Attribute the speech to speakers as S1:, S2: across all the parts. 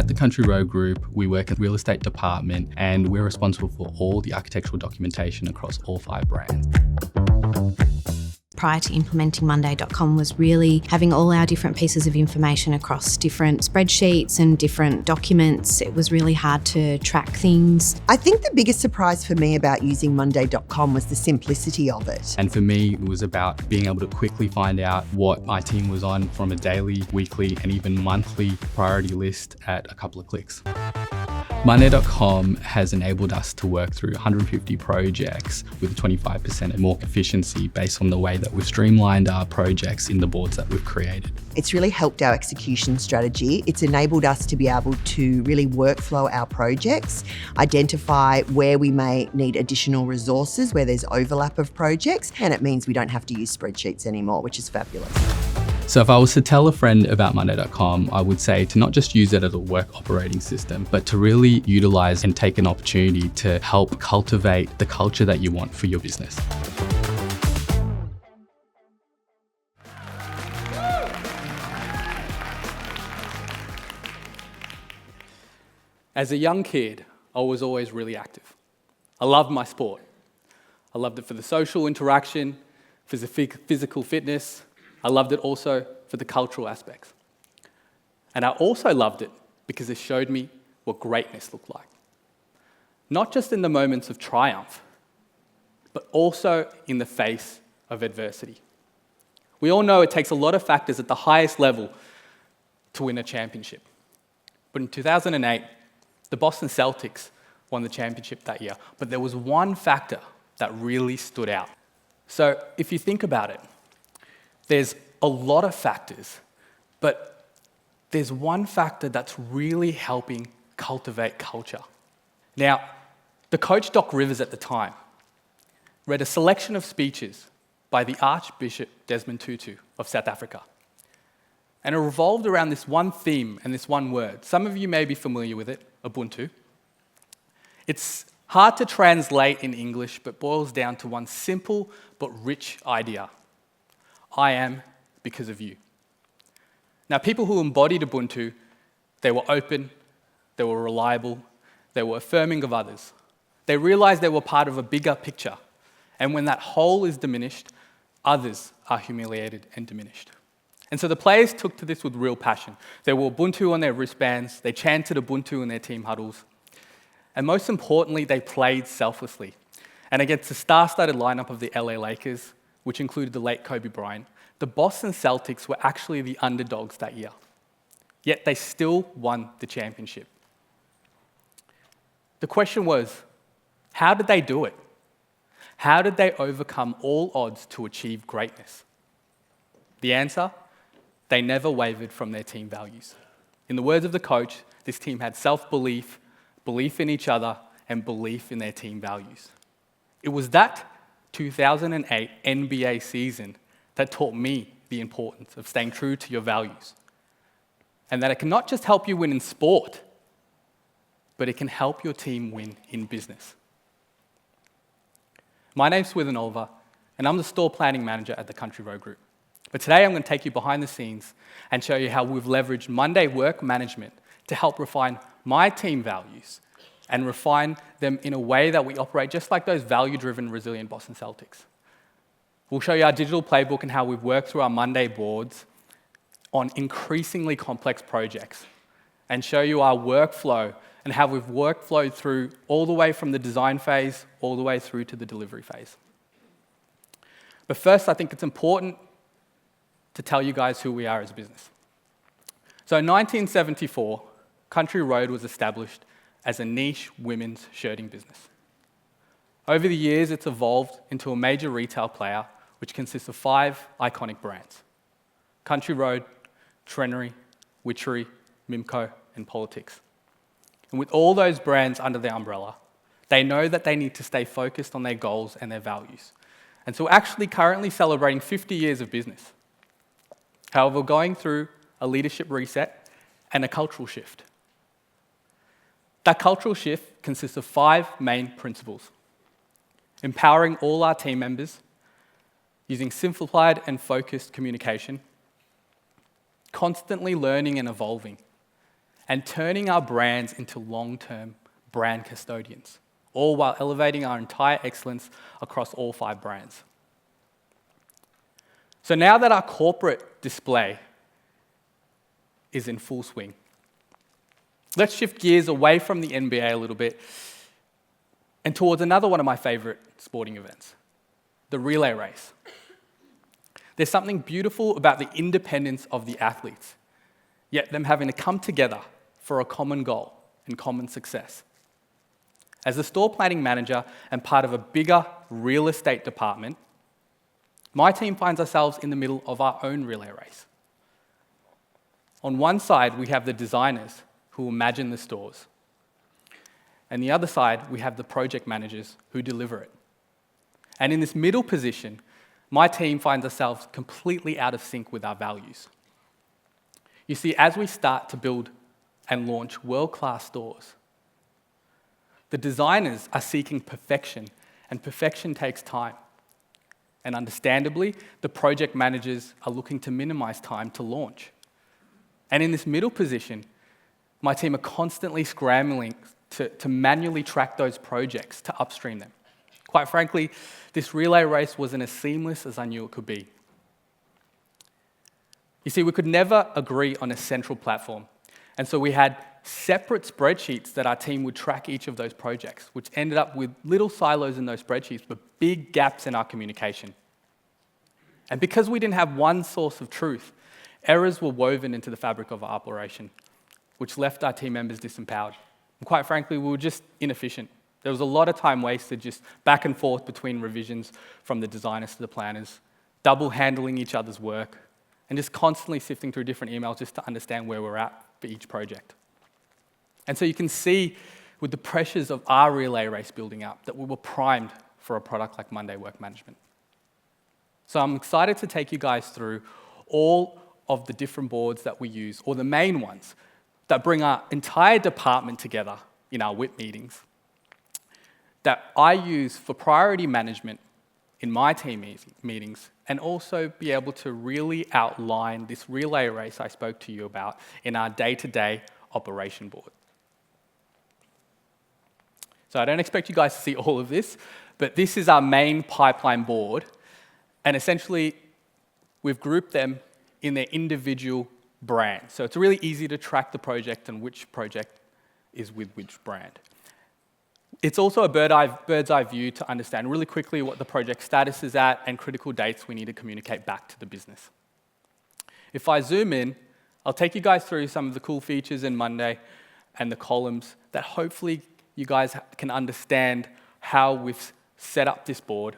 S1: the Country Road Group, we work in the real estate department and we're responsible for all the architectural documentation across all 5 brands.
S2: Prior to implementing Monday.com was really having all our different pieces of information across different spreadsheets and different documents. It was really hard to track things.
S3: I think the biggest surprise for me about using Monday.com was the simplicity of it.
S1: And for me, it was about being able to quickly find out what my team was on from a daily, weekly, and even monthly priority list at a couple of clicks. Monday.com has enabled us to work through 150 projects with 25% more efficiency based on the way that we've streamlined our projects in the boards that we've created.
S3: It's really helped our execution strategy. It's enabled us to be able to really workflow our projects, identify where we may need additional resources, where there's overlap of projects, and it means we don't have to use spreadsheets anymore, which is fabulous.
S1: So if I was to tell a friend about Monday.com, I would say to not just use it as a work operating system, but to really utilize and take an opportunity to help cultivate the culture that you want for your business.
S4: As a young kid, I was always really active. I loved my sport. I loved it for the social interaction, for the physical fitness. I loved it also for the cultural aspects. And I also loved it because it showed me what greatness looked like. Not just in the moments of triumph, but also in the face of adversity. We all know it takes a lot of factors at the highest level to win a championship. But in 2008, the Boston Celtics won the championship that year. But there was one factor that really stood out. So if you think about it, there's a lot of factors, but there's one factor that's really helping cultivate culture. Now, the coach Doc Rivers at the time read a selection of speeches by the Archbishop Desmond Tutu of South Africa. And it revolved around this one theme and this one word. Some of you may be familiar with it, Ubuntu. It's hard to translate in English, but boils down to one simple but rich idea. I am because of you. Now, people who embodied Ubuntu, they were open, they were reliable, they were affirming of others. They realized they were part of a bigger picture. And when that whole is diminished, others are humiliated and diminished. And so the players took to this with real passion. They wore Ubuntu on their wristbands, they chanted Ubuntu in their team huddles. And most importantly, they played selflessly. And against the star-studded lineup of the LA Lakers, which included the late Kobe Bryant, the Boston Celtics were actually the underdogs that year. Yet they still won the championship. The question was, how did they do it? How did they overcome all odds to achieve greatness? The answer? They never wavered from their team values. In the words of the coach, this team had self-belief, belief in each other, and belief in their team values. It was that 2008 NBA season that taught me the importance of staying true to your values. And that it can not just help you win in sport, but it can help your team win in business. My name's Swithin Oliver, and I'm the store planning manager at the Country Road Group. But today I'm going to take you behind the scenes and show you how we've leveraged Monday work management to help refine my team values and refine them in a way that we operate just like those value-driven, resilient Boston Celtics. We'll show you our digital playbook and how we've worked through our Monday boards on increasingly complex projects, and show you our workflow and how we've workflowed through all the way from the design phase all the way through to the delivery phase. But first, I think it's important to tell you guys who we are as a business. So in 1974, Country Road was established as a niche women's shirting business. Over the years, it's evolved into a major retail player, which consists of 5 iconic brands: Country Road, Trenery, Witchery, Mimco, and Politics. And with all those brands under the umbrella, they know that they need to stay focused on their goals and their values. And so we're actually currently celebrating 50 years of business. However, we're going through a leadership reset and a cultural shift. That cultural shift consists of 5 main principles: empowering all our team members, using simplified and focused communication, constantly learning and evolving, and turning our brands into long-term brand custodians, all while elevating our entire excellence across all 5 brands. So now that our corporate display is in full swing, let's shift gears away from the NBA a little bit and towards another one of my favorite sporting events, the relay race. There's something beautiful about the independence of the athletes, yet them having to come together for a common goal and common success. As a store planning manager and part of a bigger real estate department, my team finds ourselves in the middle of our own relay race. On one side, we have the designers who imagine the stores. And the other side, we have the project managers who deliver it. And in this middle position, my team finds ourselves completely out of sync with our values. You see, as we start to build and launch world-class stores, the designers are seeking perfection, and perfection takes time. And understandably, the project managers are looking to minimize time to launch. And in this middle position, my team are constantly scrambling to manually track those projects, to upstream them. Quite frankly, this relay race wasn't as seamless as I knew it could be. You see, we could never agree on a central platform. And so we had separate spreadsheets that our team would track each of those projects, which ended up with little silos in those spreadsheets, but big gaps in our communication. And because we didn't have one source of truth, errors were woven into the fabric of our operation, which left our team members disempowered. And quite frankly, we were just inefficient. There was a lot of time wasted just back and forth between revisions from the designers to the planners, double handling each other's work, and just constantly sifting through different emails just to understand where we're at for each project. And so you can see with the pressures of our relay race building up that we were primed for a product like Monday Work Management. So I'm excited to take you guys through all of the different boards that we use, or the main ones, that bring our entire department together in our WIP meetings, that I use for priority management in my team meetings, and also be able to really outline this relay race I spoke to you about in our day-to-day operation board. So I don't expect you guys to see all of this, but this is our main pipeline board, and essentially we've grouped them in their individual brand. So it's really easy to track the project and which project is with which brand. It's also a bird's eye view to understand really quickly what the project status is at and critical dates we need to communicate back to the business. If I zoom in, I'll take you guys through some of the cool features in Monday and the columns that hopefully you guys can understand how we've set up this board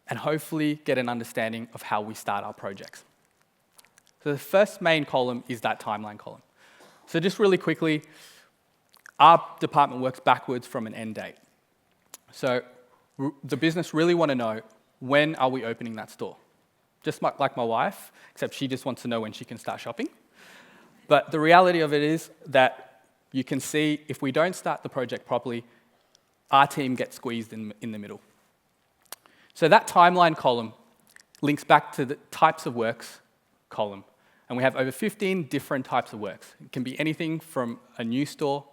S4: and hopefully get an understanding of how we start our projects. So the first main column is that timeline column. So just really quickly, our department works backwards from an end date. So the business really want to know, when are we opening that store? Just like my wife, except she just wants to know when she can start shopping. But the reality of it is that you can see if we don't start the project properly, our team gets squeezed in the middle. So that timeline column links back to the types of works column. And we have over 15 different types of works. It can be anything from a new store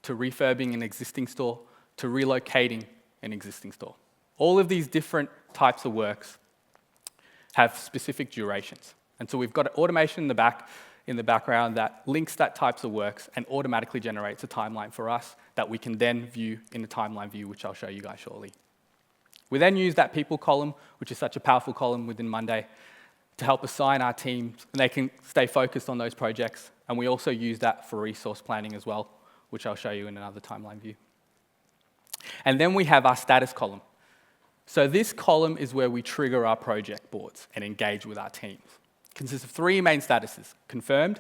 S4: to refurbing an existing store to relocating an existing store. All of these different types of works have specific durations. And so we've got automation in the background that links that types of works and automatically generates a timeline for us that we can then view in the timeline view, which I'll show you guys shortly. We then use that people column, which is such a powerful column within Monday, to help assign our teams, and they can stay focused on those projects. And we also use that for resource planning as well, which I'll show you in another timeline view. And then we have our status column. So this column is where we trigger our project boards and engage with our teams. It consists of 3 main statuses: confirmed,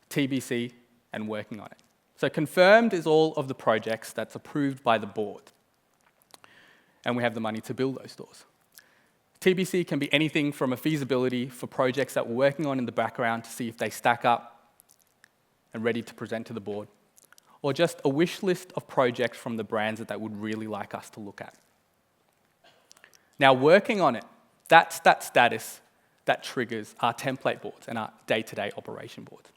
S4: TBC, and working on it. So confirmed is all of the projects that's approved by the board. And we have the money to build those stores. TBC can be anything from a feasibility for projects that we're working on in the background to see if they stack up and ready to present to the board, or just a wish list of projects from the brands that they would really like us to look at. Now, working on it, that's that status that triggers our template boards and our day-to-day operation boards.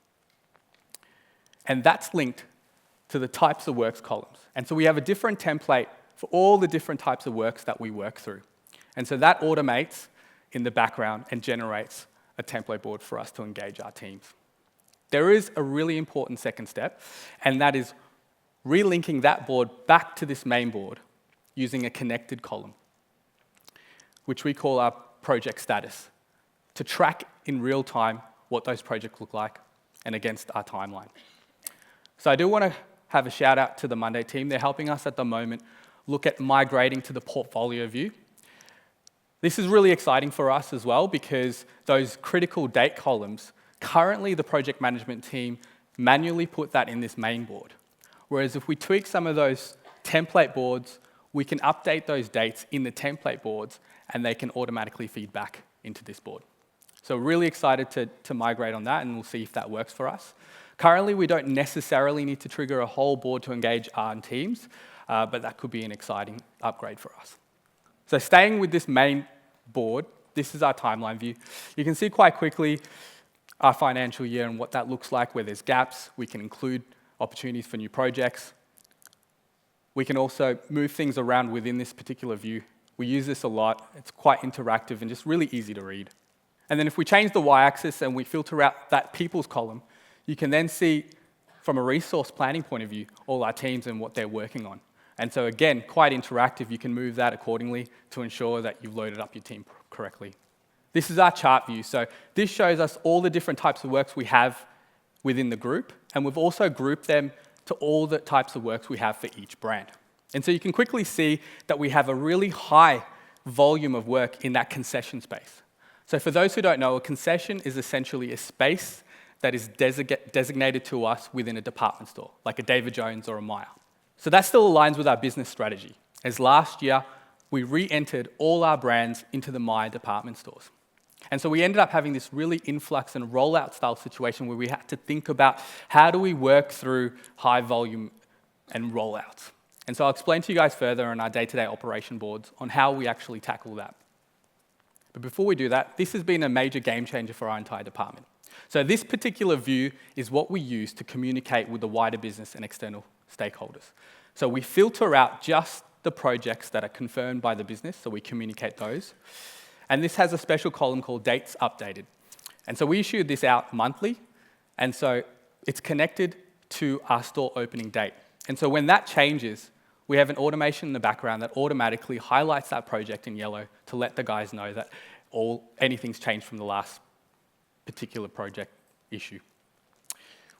S4: And that's linked to the types of works columns. And so we have a different template for all the different types of works that we work through. And so that automates in the background and generates a template board for us to engage our teams. There is a really important second step, and that is relinking that board back to this main board using a connected column, which we call our project status, to track in real time what those projects look like and against our timeline. So I do want to have a shout out to the Monday team. They're helping us at the moment look at migrating to the portfolio view. This is really exciting for us as well because those critical date columns, currently the project management team manually put that in this main board. Whereas if we tweak some of those template boards, we can update those dates in the template boards and they can automatically feed back into this board. So really excited to migrate on that, and we'll see if that works for us. Currently, we don't necessarily need to trigger a whole board to engage our teams, but that could be an exciting upgrade for us. So staying with this main board, this is our timeline view. You can see quite quickly our financial year and what that looks like, where there's gaps. We can include opportunities for new projects. We can also move things around within this particular view. We use this a lot. It's quite interactive and just really easy to read. And then if we change the y-axis and we filter out that people's column, you can then see, from a resource planning point of view, all our teams and what they're working on. And so again, quite interactive. You can move that accordingly to ensure that you've loaded up your team correctly. This is our chart view. So this shows us all the different types of works we have within the group, and we've also grouped them to all the types of works we have for each brand. And so you can quickly see that we have a really high volume of work in that concession space. So for those who don't know, a concession is essentially a space that is designated to us within a department store, like a David Jones or a Myer. So that still aligns with our business strategy, as last year we re-entered all our brands into the Myer department stores. And so we ended up having this really influx and rollout style situation where we had to think about how do we work through high volume and rollouts. And so I'll explain to you guys further on our day-to-day operation boards on how we actually tackle that. But before we do that, this has been a major game changer for our entire department. So this particular view is what we use to communicate with the wider business and external stakeholders. So we filter out just the projects that are confirmed by the business, so we communicate those. And this has a special column called Dates Updated. And so we issue this out monthly, and so it's connected to our store opening date. And so when that changes, we have an automation in the background that automatically highlights that project in yellow to let the guys know that anything's changed from the last particular project issue.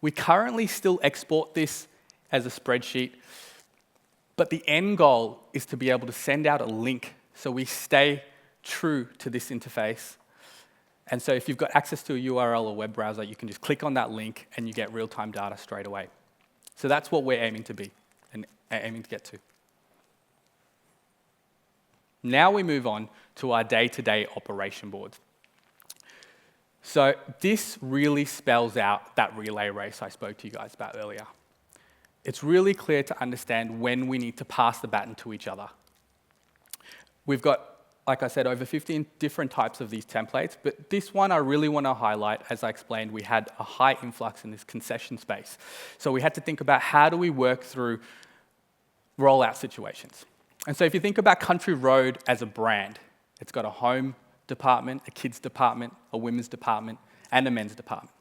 S4: We currently still export this as a spreadsheet, but the end goal is to be able to send out a link so we stay true to this interface. And so if you've got access to a URL or web browser, you can just click on that link and you get real-time data straight away. So that's what we're aiming to be and aiming to get to. Now we move on to our day-to-day operation board. So this really spells out that relay race I spoke to you guys about earlier. It's really clear to understand when we need to pass the baton to each other. We've got, like I said, over 15 different types of these templates, but this one I really want to highlight. As I explained, we had a high influx in this concession space. So we had to think about how do we work through rollout situations. And so if you think about Country Road as a brand, it's got a home department, a kids department, a women's department, and a men's department.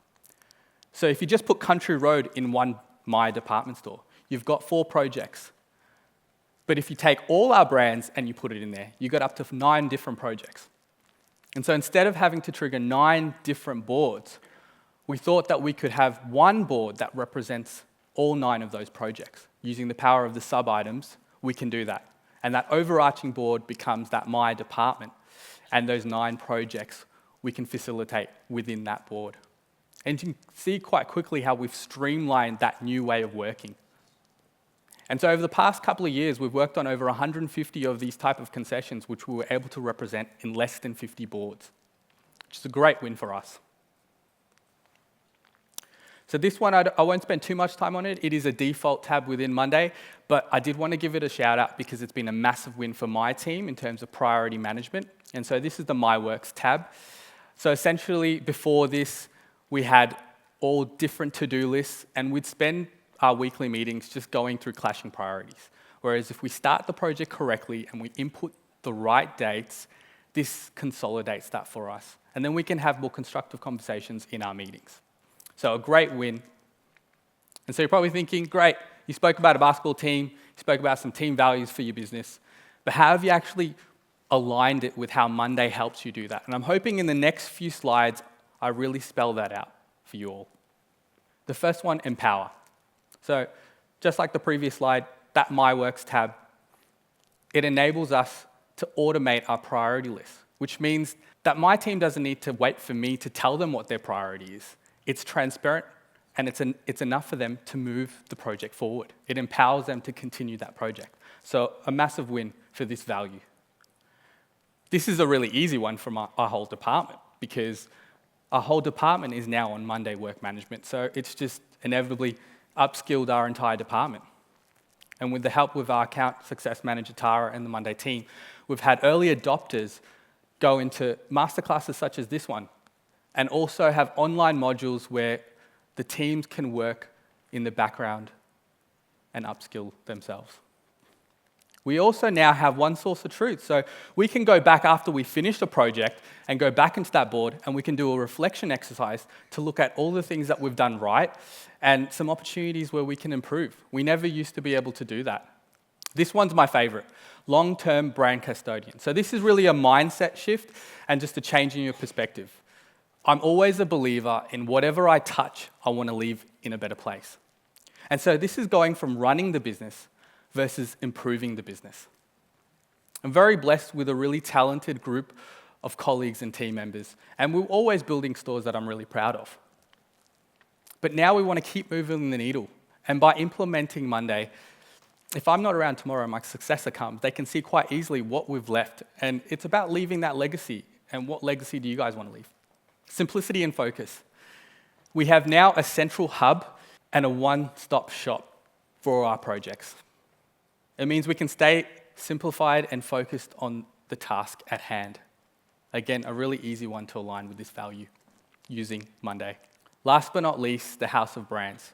S4: So if you just put Country Road in one Myer department store, you've got 4 projects. But if you take all our brands and you put it in there, you got up to 9 different projects. And so instead of having to trigger 9 different boards, we thought that we could have one board that represents all 9 of those projects. Using the power of the sub-items, we can do that. And that overarching board becomes that Myer department. And those 9 projects we can facilitate within that board. And you can see quite quickly how we've streamlined that new way of working. And so over the past couple of years, we've worked on over 150 of these type of concessions, which we were able to represent in less than 50 boards, which is a great win for us. So this one, I won't spend too much time on it. It is a default tab within Monday, but I did want to give it a shout out because it's been a massive win for my team in terms of priority management. And so this is the My Works tab. So essentially, before this, we had all different to-do lists, and we'd spend our weekly meetings just going through clashing priorities. Whereas if we start the project correctly and we input the right dates, this consolidates that for us. And then we can have more constructive conversations in our meetings. So a great win. And so you're probably thinking, great, you spoke about a basketball team, you spoke about some team values for your business, but how have you actually aligned it with how Monday helps you do that? And I'm hoping in the next few slides, I really spell that out for you all. The first one, empower. So just like the previous slide, that My Works tab, it enables us to automate our priority list, which means that my team doesn't need to wait for me to tell them what their priority is. It's transparent, and it's enough for them to move the project forward. It empowers them to continue that project. So a massive win for this value. This is a really easy one from our whole department, because our whole department is now on Monday work management. So it's just inevitably upskilled our entire department. And with the help of our account success manager, Tara, and the Monday team, we've had early adopters go into masterclasses such as this one, and also have online modules where the teams can work in the background and upskill themselves. We also now have one source of truth. So we can go back after we finish a project and go back into that board, and we can do a reflection exercise to look at all the things that we've done right and some opportunities where we can improve. We never used to be able to do that. This one's my favorite, long-term brand custodian. So this is really a mindset shift and just a change in your perspective. I'm always a believer in whatever I touch, I want to leave in a better place. And so this is going from running the business versus improving the business. I'm very blessed with a really talented group of colleagues and team members, and we're always building stores that I'm really proud of. But now we want to keep moving the needle, and by implementing Monday, if I'm not around tomorrow, my successor comes, they can see quite easily what we've left, and it's about leaving that legacy. And what legacy do you guys want to leave? Simplicity and focus. We have now a central hub and a one-stop shop for our projects. It means we can stay simplified and focused on the task at hand. Again, a really easy one to align with this value using Monday. Last but not least, the house of brands.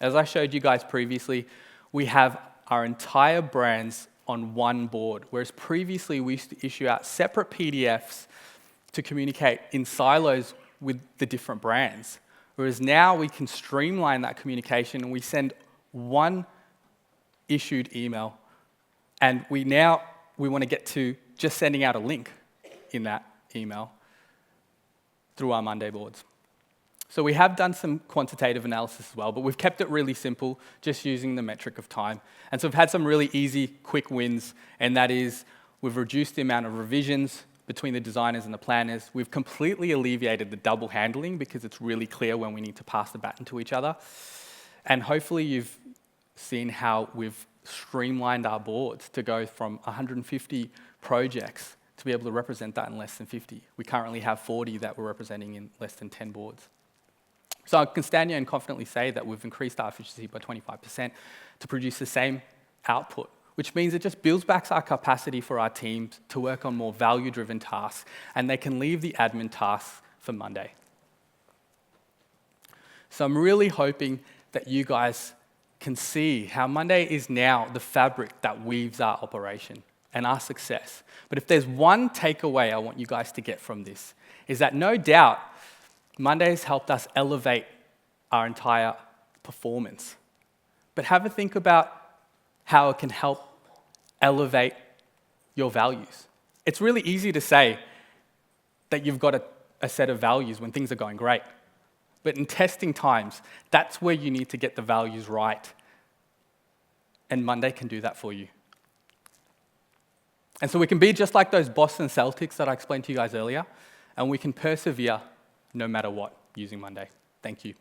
S4: As I showed you guys previously, we have our entire brands on one board, whereas previously we used to issue out separate PDFs to communicate in silos with the different brands. Whereas now we can streamline that communication and we send one issued email, and we want to get to just sending out a link in that email through our Monday boards. So we have done some quantitative analysis as well, but we've kept it really simple, just using the metric of time. And so we've had some really easy, quick wins, and that is we've reduced the amount of revisions between the designers and the planners. We've completely alleviated the double handling because it's really clear when we need to pass the baton to each other. And hopefully you've seen how we've streamlined our boards to go from 150 projects to be able to represent that in less than 50. We currently have 40 that we're representing in less than 10 boards. So I can stand here and confidently say that we've increased our efficiency by 25% to produce the same output, which means it just builds back our capacity for our teams to work on more value-driven tasks, and they can leave the admin tasks for Monday. So I'm really hoping that you guys can see how Monday is now the fabric that weaves our operation and our success. But if there's one takeaway I want you guys to get from this, is that no doubt Monday has helped us elevate our entire performance. But have a think about how it can help elevate your values. It's really easy to say that you've got a set of values when things are going great. But in testing times, that's where you need to get the values right. And Monday can do that for you. And so we can be just like those Boston Celtics that I explained to you guys earlier, and we can persevere no matter what using Monday. Thank you.